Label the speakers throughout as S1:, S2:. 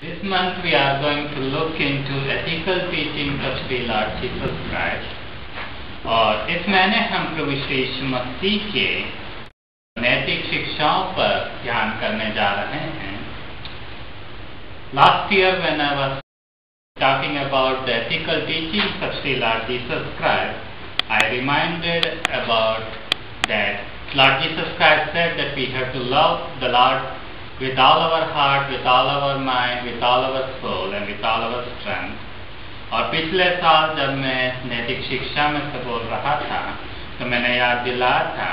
S1: This month we are going to look into ethical teachings of Sri Lord Jesus Christ, और इस महीने हम प्रभु यीशु मसीह के नैतिक शिक्षाओं पर ध्यान करने जा रहे हैं. Last year when I was talking about the ethical teachings of Sri Lord Jesus Christ, I reminded about that Lord Jesus Christ said that we have to love the Lord with all our heart, with all our mind, with all our soul and with all our strength. और पिछले साल जब मैं नैतिक शिक्षा में से बोल रहा था तो मैंने याद दिलाया था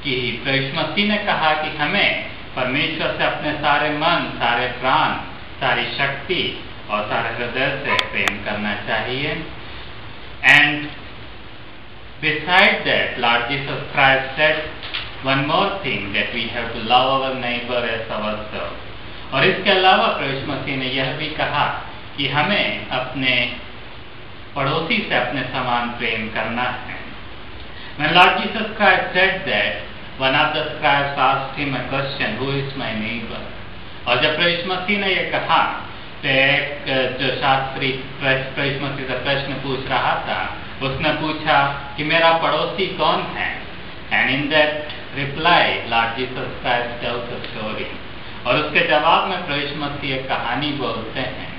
S1: कि प्रभु मसीह ने कहा कि हमें परमेश्वर से अपने सारे मन, सारे प्राण, सारी शक्ति और सारे हृदय से प्रेम करना चाहिए. And besides that, Lord Jesus Christ said one more thing, that we have to love our neighbor as ourselves. और इसके अलावा प्रभु मसीह ने यह भी कहा कि हमें अपने पड़ोसी से अपने समान प्रेम करना है. When Lord Jesus Christ said that, one of the scribes asked him a question, who is my neighbor? और जब प्रभु मसीह ने यह कहा तो एक जो शास्त्री प्रभु मसीह से प्रश्न पूछ रहा था, उसने पूछा कि मेरा पड़ोसी कौन है. And in that reply, Lord Jesus Christ tells a story. और उसके जवाब में प्रभु मसीह एक कहानी बोलते हैं.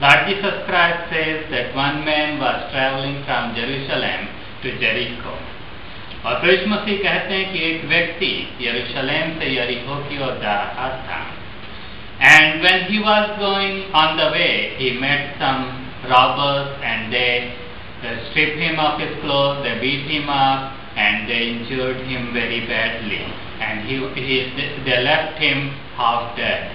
S1: Lord Jesus Christ says that one man was traveling from Jerusalem to Jericho. और प्रभु मसीह कहते हैं कि एक व्यक्ति यरूशलेम से यरीहो की ओर जा रहा था. And when he was going on the way, he met some robbers and they stripped him of his clothes, they beat him up and they injured him very badly and they left him half dead.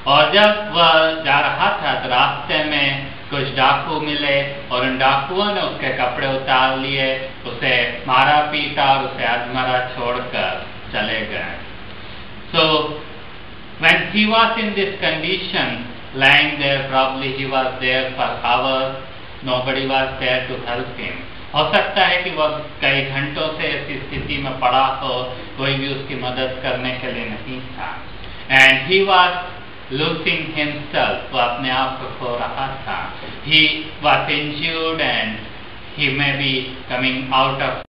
S1: और जब वह जा रहा था तो रास्ते में कुछ डाकू मिले और उन डाकुओं ने उसके कपड़े उतार लिए, उसे मारा पीटा और उसे अधमरा छोड़कर चले गए. So when he was in this condition, lying there, probably he was there for hours, nobody was there to help him. हो सकता है कि वह कई घंटों से ऐसी स्थिति में पड़ा हो, कोई भी उसकी मदद करने के लिए नहीं था. And he was losing himself, वो अपने आप को खो रहा था. He was injured and he may be coming out of,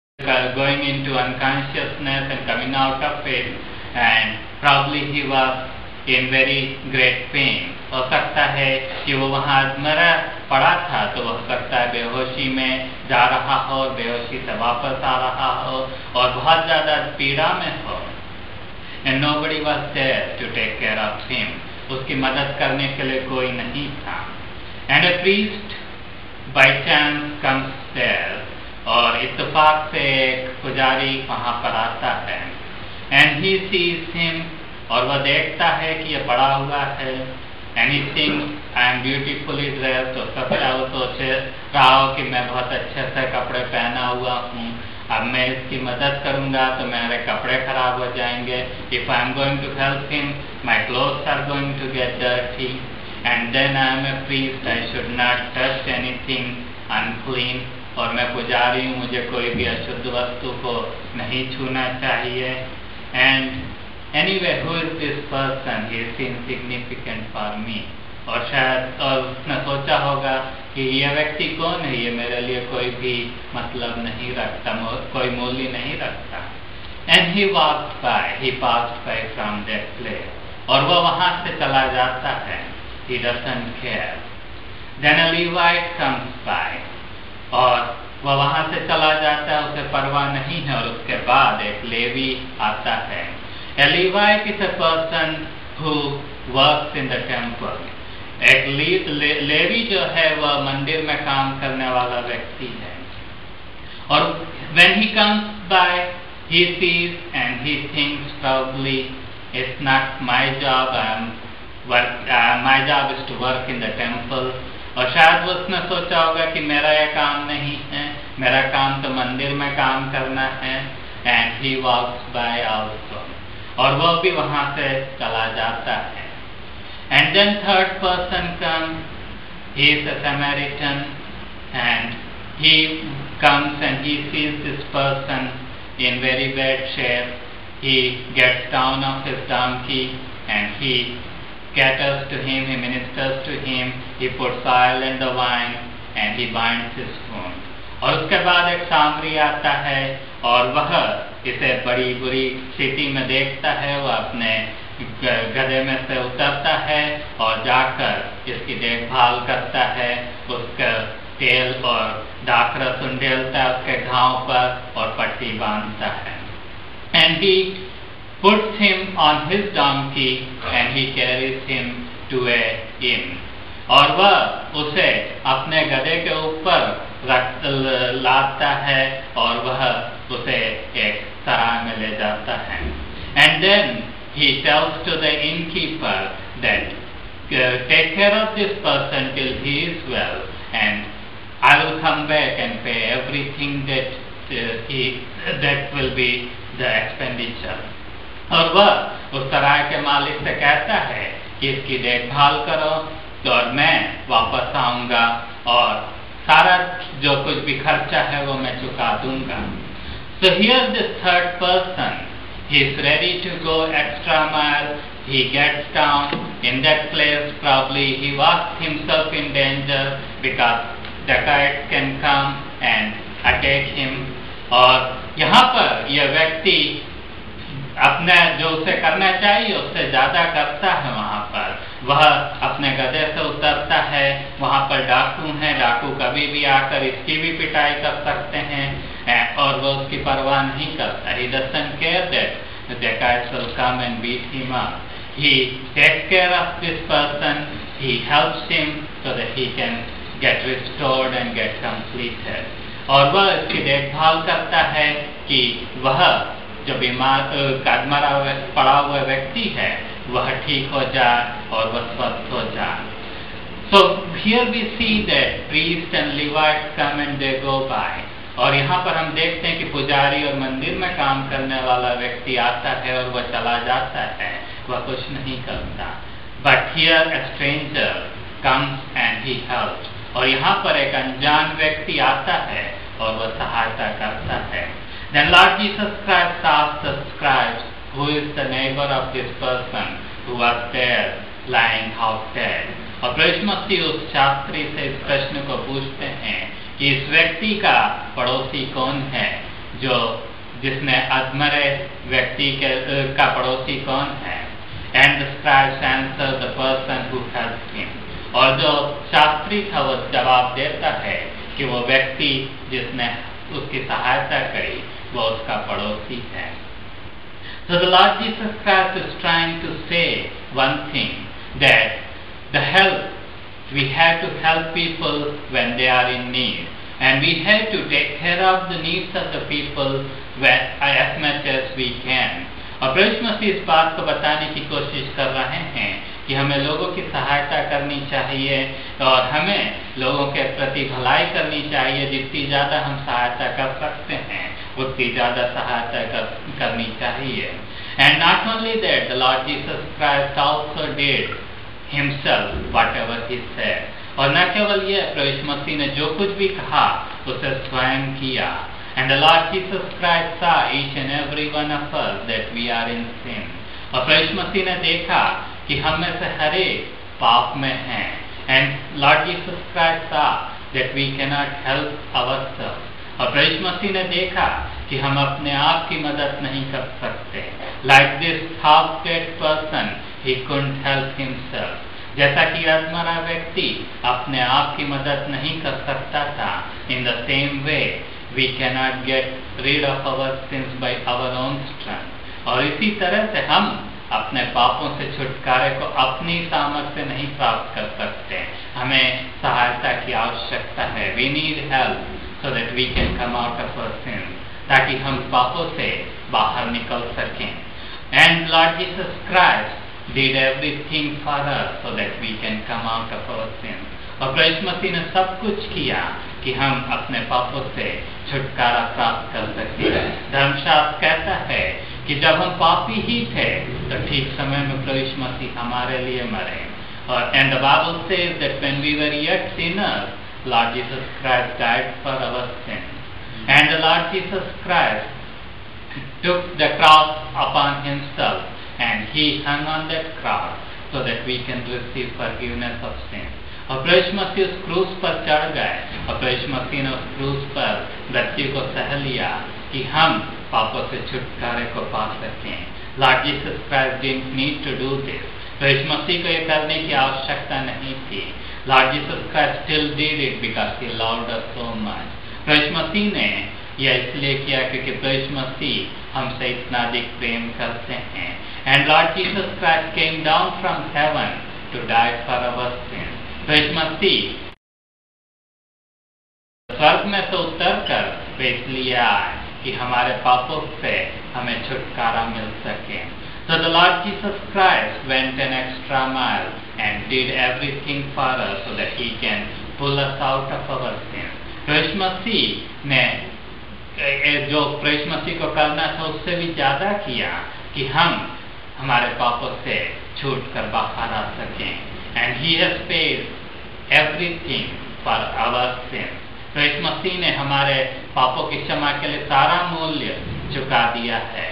S1: going into unconsciousness and coming out of it, and probably he was in very great pain. हो सकता है कि वो वहाँ मरा पड़ा था तो हो सकता है बेहोशी में जा रहा हो, बेहोशी से वापस आ रहा हो और बहुत ज़्यादा पीड़ा में हो. And nobody was there to take care of him. उसकी मदद करने के लिए कोई नहीं था. And a priest by chance comes there, और इत्तेफाक से एक पुजारी वहाँ पर आता है. And he sees him, और वह देखता है कि ये पड़ा हुआ है. And he thinks, I am beautifully dressed. तो सबका वो सोच रहा हो कि मैं बहुत अच्छे से कपड़े पहना हुआ हूँ, अब मैं इसकी मदद करूँगा तो मेरे कपड़े खराब हो जाएंगे. If I am going to help him, my clothes are going to get dirty. And then I am a priest, I should not touch anything unclean. और मैं पुजारी हूँ, मुझे कोई भी अशुद्ध वस्तु को नहीं छूना चाहिए. And anyway, who is this person? He is insignificant for me. और शायद और उसने सोचा होगा कि यह व्यक्ति कौन है, ये मेरे लिए कोई भी मतलब नहीं रखता, कोई मूल्य नहीं रखता. And he walked by, he passed by from that place. और वह वहाँ से चला जाता है. He doesn't care. Then a Levite comes by. और वह वहाँ से चला जाता है, उसे परवाह नहीं है. और उसके बाद एक लेवी आता है. A Levite is a person who works in the temple. एक लेवी जो है वह मंदिर में काम करने वाला व्यक्ति है. और when he comes by, he sees and he thinks probably it's not my job. My job is to work in the temple. और शायद उसने सोचा होगा कि मेरा यह काम नहीं है, मेरा काम तो मंदिर में काम करना है. And he walks by also. और वह भी वहाँ से चला जाता है. And then third person comes. He is a Samaritan and he comes and he sees this person in very bad shape. He gets down off his donkey and he caters to him, he ministers to him, he puts oil in the wine and he binds his wound. और उसके बाद एक सामरी आता है और वह इसे बड़ी बुरी स्थिति में देखता है, वह अपने गधे में से उतरता है और जाकर इसकी देखभाल करता है, उसका तेल और दाखरस उंडेलता है उसके घाव पर और पट्टी बांधता है. And he puts him on his donkey and he carries him to a inn. और वह उसे अपने गधे के ऊपर लादता है और वह उसे एक सराय में ले जाता है. And then he tells to the innkeeper that take care of this person till he is well and I will come back and pay everything that will be the expenditure. और वह उस सराय के मालिक से कहता है कि इसकी देखभाल करो और मैं वापस आऊंगा और सारा जो कुछ भी खर्चा है वो मैं चुका दूंगा. So here this third person, he is ready to go extra mile. He gets down in that place. Probably he was himself in danger because dacoits can come and attack him. और यहाँ पर यह व्यक्ति अपने जो उसे करना चाहिए उससे ज्यादा करता है. वहाँ पर वह अपने गधे से उतरता है, वहाँ पर डाकू हैं, डाकू कभी भी आकर इसकी भी पिटाई कर सकते हैं और वह उसकी परवाह नहीं करता. He doesn't care that the dacoits will come and beat him up. He takes care of this person, he helps him so that he can get restored and get completed. और वह इसकी देखभाल करता है कि वह जो बीमार कादमरा पड़ा हुआ व्यक्ति है वह ठीक हो जाए और वह स्वस्थ हो जाए. So here we see that priests and Levites come and they go by. और यहाँ पर हम देखते हैं कि पुजारी और मंदिर में काम करने वाला व्यक्ति आता है और वह चला जाता है, वह कुछ नहीं करता. But here a stranger comes and he helps. और यहाँ पर एक अनजान व्यक्ति आता है और वह सहायता करता है. Then Lord Jesus Christ asked the scribes, who is the neighbor of this person who was there lying half dead? और प्रभु मसीह उस शास्त्री से इस प्रश्न को पूछते हैं कि इस व्यक्ति का पड़ोसी कौन है, जो जिसने अधमरे व्यक्ति का पड़ोसी कौन है. And the scribes answer the person who helped him. और जो शास्त्री था वो जवाब देता है कि वो व्यक्ति जिसने उसकी सहायता करी वो उसका पड़ोसी है. So the Lord Jesus Christ is trying to say one thing, that the help we have to help people when they are in need, and we have to take care of the needs of the people as much as we can. और प्रभु मसीह इस बात को बताने की कोशिश कर रहे हैं कि हमें लोगों की सहायता करनी चाहिए और हमें लोगों के प्रति भलाई करनी चाहिए. जितनी ज़्यादा हम सहायता कर सकते हैं उतनी ज़्यादा सहायता करनी चाहिए. And not only that, the Lord Jesus Christ also did himself whatever he said. और न केवल ये, प्रभु मसीह ने जो कुछ भी कहा उसे स्वयं किया. And the Lord Jesus Christ saw each and every one of us that we are in sin. और प्रभु मसीह ने देखा कि हम में से हर एक पाप में हैं. And Lord Jesus Christ saw that we cannot help ourselves. और प्रभु मसीह ने देखा कि हम अपने आप की मदद नहीं कर सकते. Like this half-dead person, he couldn't help himself. जैसा कि अधमरा व्यक्ति अपने आप की मदद नहीं कर सकता था. In the same way, we cannot get rid of our sins by our own strength. और इसी तरह से हम अपने पापों से छुटकारे को अपनी सामर्थ्य से नहीं प्राप्त कर सकते. हमें सहायता की आवश्यकता है. We need help so that we can come out of our sins, ताकि हम पापों से बाहर निकल सकें. And Lord Jesus Christ did everything for us so that we can come out of our sins. और प्रभु मसीह ने सब कुछ किया कि हम अपने पापों से छुटकारा प्राप्त कर सकें. धर्मशास्त्र कहता है कि जब हम पापी ही थे तो ठीक समय में प्रभु मसीह हमारे लिए मरे. और and the Bible says that when we were yet sinners, Lord Jesus Christ died for our sins. And the Lord Jesus Christ took the cross upon himself and he hung on that cross so that we can receive forgiveness of sin. और प्रभु मसीह उस क्रूस पर चढ़ गए और प्रभु मसीह ने उस क्रूस पर मृत्यु को सह लिया कि हम पापों से छुटकारे को पा सकें. Lord Jesus Christ didn't need to do this. प्रभु मसीह को ये करने की आवश्यकता नहीं थी. Lord Jesus Christ still did it because he loved us so much. प्रभु मसीह ने यह इसलिए किया क्योंकि प्रभु मसीह हमसे इतना अधिक प्रेम करते हैं. And Lord Jesus Christ came down from heaven to die for our sins. प्रभु मसीह स्वर्ग में से उतर कर इसलिए आए कि हमारे पापों से हमें छुटकारा मिल सके. So the Lord Jesus Christ went an extra mile and did everything for us so that He can pull us out of our sins. प्रभु मसीह ने जो प्रभु मसीह को करना था उससे भी ज्यादा किया कि हम हमारे पापों से छूट कर बाहर आ सकें. And He has paid everything for our sins. प्रभु मसीह ने हमारे पापों की क्षमा के लिए सारा मूल्य चुका दिया है.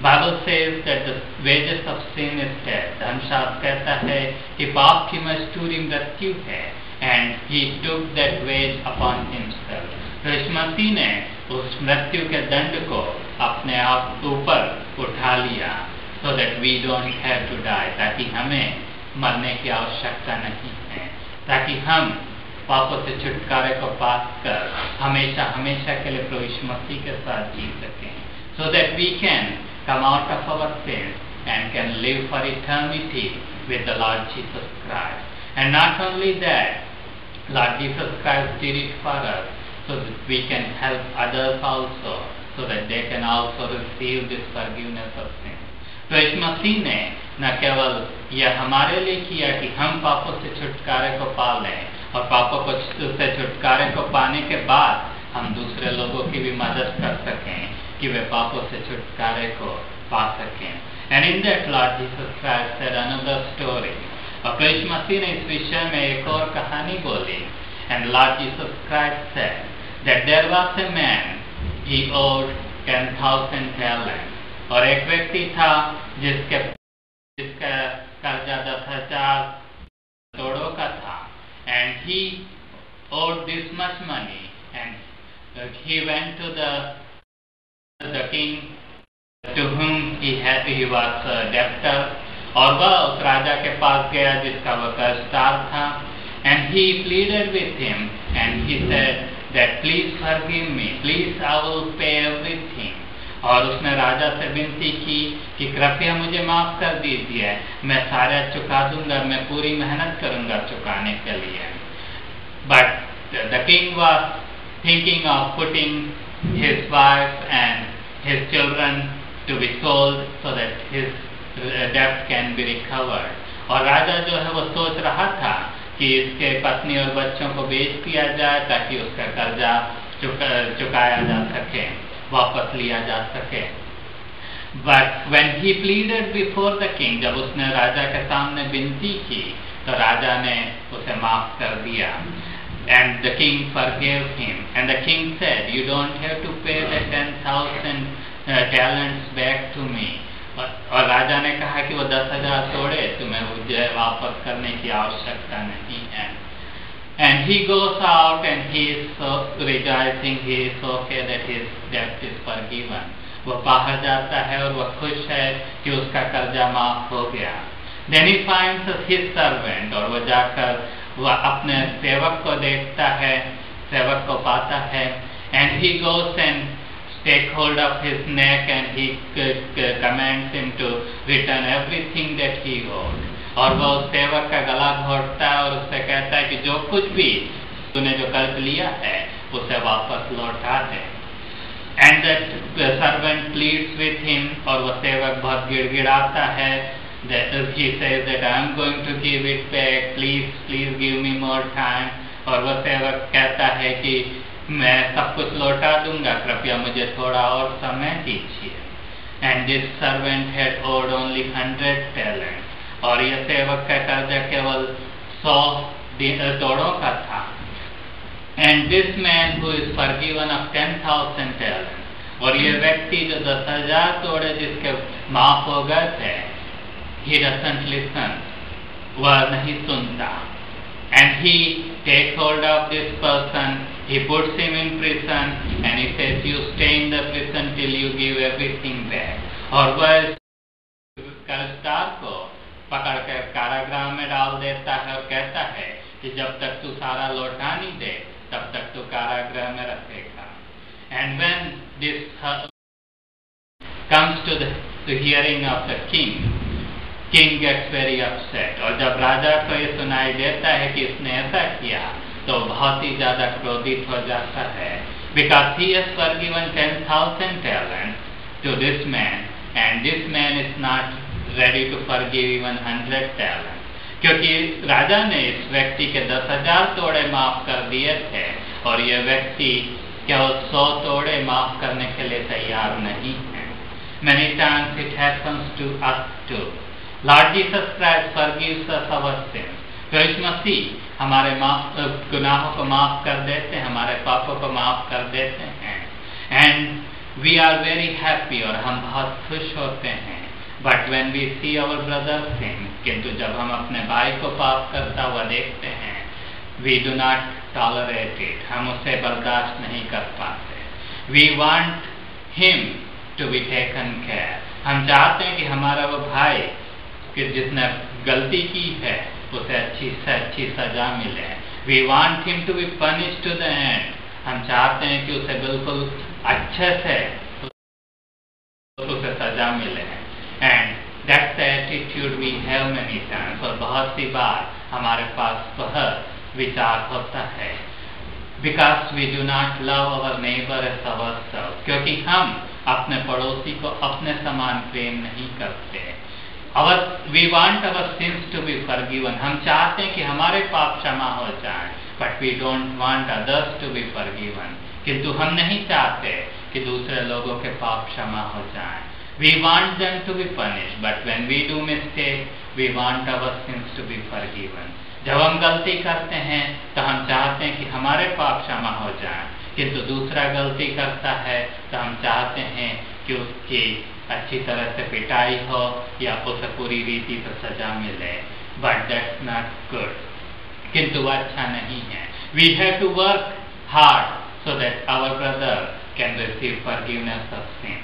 S1: Bible says that the wages of sin is death. धर्मशास्त्र कहता है कि पाप की मजदूरी मृत्यु है. And He took that wage upon Himself. प्रभु मसीह ने उस मृत्यु के दंड को अपने आप ऊपर उठा लिया so that we don't have to die, ताकि हमें मरने की आवश्यकता नहीं है, ताकि हम पापों से छुटकारे को पाकर हमेशा हमेशा के लिए प्रभु मसीह के साथ जी सकें. So that we can come out of our sins and can live for eternity with the Lord Jesus Christ. And not only that, Lord Jesus Christ did it for us so that we can help others also, so that they can also receive this forgiveness of sin. प्रभु मसीह ने न केवल यह हमारे लिए किया कि हम पापों से छुटकारे को पा लें और पापों को से छुटकारे को पाने के बाद हम दूसरे लोगों की भी मदद कर सकें कि वे पापों से छुटकारे को पा सकें. And in that Lord Jesus Christ said another story. और प्रभु मसीह ने इस विषय में एक और कहानी बोली. And Lord Jesus Christ said that there was a man, he owed 10,000 talents. और एक व्यक्ति था जिसका कर्जा 10,000 तोड़ों का था. And he owed this much money, and he went to the king to whom he was a debtor. और वह उस राजा के पास गया जिसका वह कर्जदार था. And he pleaded with him, and he said that please forgive me, please I will pay everything. और उसने राजा से विनती की कि कृपया मुझे माफ कर दीजिए, मैं सारा चुका दूंगा, मैं पूरी मेहनत करूंगा चुकाने के लिए. But the king was thinking of putting his wife and his children to be sold so that his debt can be recovered. और राजा जो है वो सोच रहा था कि इसके पत्नी और बच्चों को बेच दिया जाए ताकि उसका कर्जा चुकाया जा सके, वापस लिया जा सके. But when he pleaded before the king, जब उसने राजा के सामने विनती की तो राजा ने उसे माफ कर दिया. And the king forgave him. And the king said, you don't have to pay the 10,000 talents back to me. और राजा ने कहा कि वो 10,000 तोड़े तुम्हें मुझे वापस करने की आवश्यकता नहीं है. And he goes out and he is so rejoicing, he is okay that his debt is forgiven. वो बाहर जाता है और वह खुश है कि उसका कर्जा माफ हो गया. Then he finds his servant, और वह जाकर वह अपने सेवक को देखता है, सेवक को पाता है. And he goes and take hold of his neck and he commands him to return everything that he owed. और वह उस सेवक का गला घोटता है और उससे कहता है कि जो कुछ भी तूने जो कर्ज लिया है उसे वापस लौटा दे. And that servant pleads with him, और वह सेवक बहुत गिड़गिड़ाता है. That he says that I am going to give it back, please give me more time. और वह सेवक कहता है कि मैं सब कुछ लौटा दूंगा, कृपया मुझे थोड़ा और समय दीजिए. And this servant had owed only 100 talents. और यह सेवक का कर्जा केवल 100 तोड़ों का था. And this man who is forgiven of 10,000 talents, और यह व्यक्ति जो 10,000 तोड़े जिसके माफ हो गए थे, he doesn't listen. वह नहीं सुनता. And he take hold of this person, he puts him in prison, and he says, you stay in the prison till you give everything back. और वह कर्जदार को पकड़कर कारागृह में डाल देता है और कहता है कि जब तक तू सारा लौटा नहीं दे तब तक तू कारागृह में रखेगा. And when this comes to the hearing of the king gets very upset. और जब राजा को ये सुनाई देता है कि इसने ऐसा किया तो बहुत ही ज्यादा क्रोधित हो जाता है. Because he has forgiven 10,000 talents to this man and this man is not ready to forgive even 100 talents. क्योंकि राजा ने इस व्यक्ति के 10,000 तोड़े माफ कर दिए थे और ये व्यक्ति केवल 100 तोड़े माफ करने के लिए तैयार नहीं है. Many times it happens to us too. Lord Jesus Christ forgives us our sins. प्रभु मसीह हमारे गुनाहों को माफ कर देते हैं, हमारे पापों को माफ कर देते हैं. And we are very happy और हम बहुत खुश होते हैं. But when we see our brother sin, किंतु जब हम अपने भाई को पाप करता हुआ देखते हैं, we do not tolerate it. हम उसे बर्दाश्त नहीं कर पाते. We want him to be taken care. हम चाहते हैं कि हमारा वो भाई कि जिसने गलती की है उसे अच्छी से अच्छी सजा मिले. We want him to be punished to the end. हम चाहते हैं कि उसे बिल्कुल अच्छे से उसे सजा मिले. And that's the attitude we have many times. और बहुत सी बार हमारे पास वह विचार होता है. Because we do not love our neighbor as ourselves. क्योंकि हम अपने पड़ोसी को अपने समान प्रेम नहीं करते. We want our sins to be forgiven. हम चाहते हैं कि हमारे पाप क्षमा हो जाएं. But we don't want others to be forgiven. किंतु हम नहीं चाहते कि दूसरे लोगों के पाप क्षमा हो जाएं. We want them to be punished. But when we do mistake, we want our sins to be forgiven. जब हम गलती करते हैं तो हम चाहते हैं कि हमारे पाप क्षमा हो जाएं. किंतु दूसरा गलती करता है तो हम चाहते हैं कि उसकी अच्छी तरह से पिटाई हो या उसे पूरी रीति से सजा मिले. But that's not good. किंतु वह अच्छा नहीं है. We have to work hard so that our brother can receive forgiveness of sin.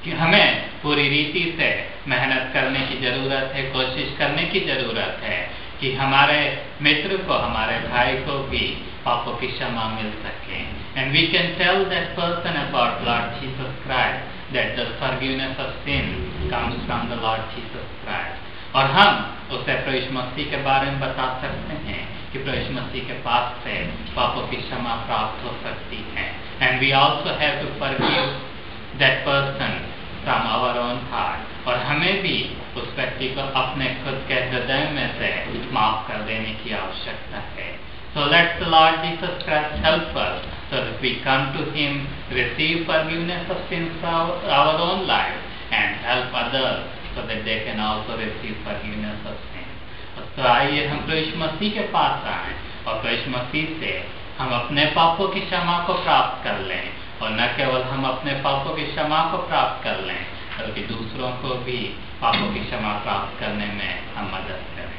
S1: कि हमें पूरी रीति से मेहनत करने की जरूरत है, कोशिश करने की जरूरत है कि हमारे मित्र को, हमारे भाई को भी पापों की क्षमा मिल सके. And we can tell that person about Lord Jesus Christ that the forgiveness of sin comes from the Lord Jesus Christ. और हम उसे प्रभु मसीह के बारे में बता सकते हैं कि प्रभु मसीह के पास से पापों की क्षमा प्राप्त हो सकती है. And we also have to forgive that person from our own heart. और हमें भी उस व्यक्ति को अपने खुद के हृदय में से माफ कर देने की आवश्यकता है. So let the Lord Jesus Christ help us so that we come to Him, receive forgiveness of sins from our own life, and help others so that they can also receive forgiveness of sin. तो आइए हम प्रभु मसीह के पास आएं और प्रभु मसीह से हम अपने पापों की क्षमा को प्राप्त कर लें. और न केवल हम अपने पापों की क्षमा को प्राप्त कर लें बल्कि दूसरों को भी पापों की क्षमा प्राप्त करने में हम मदद करें.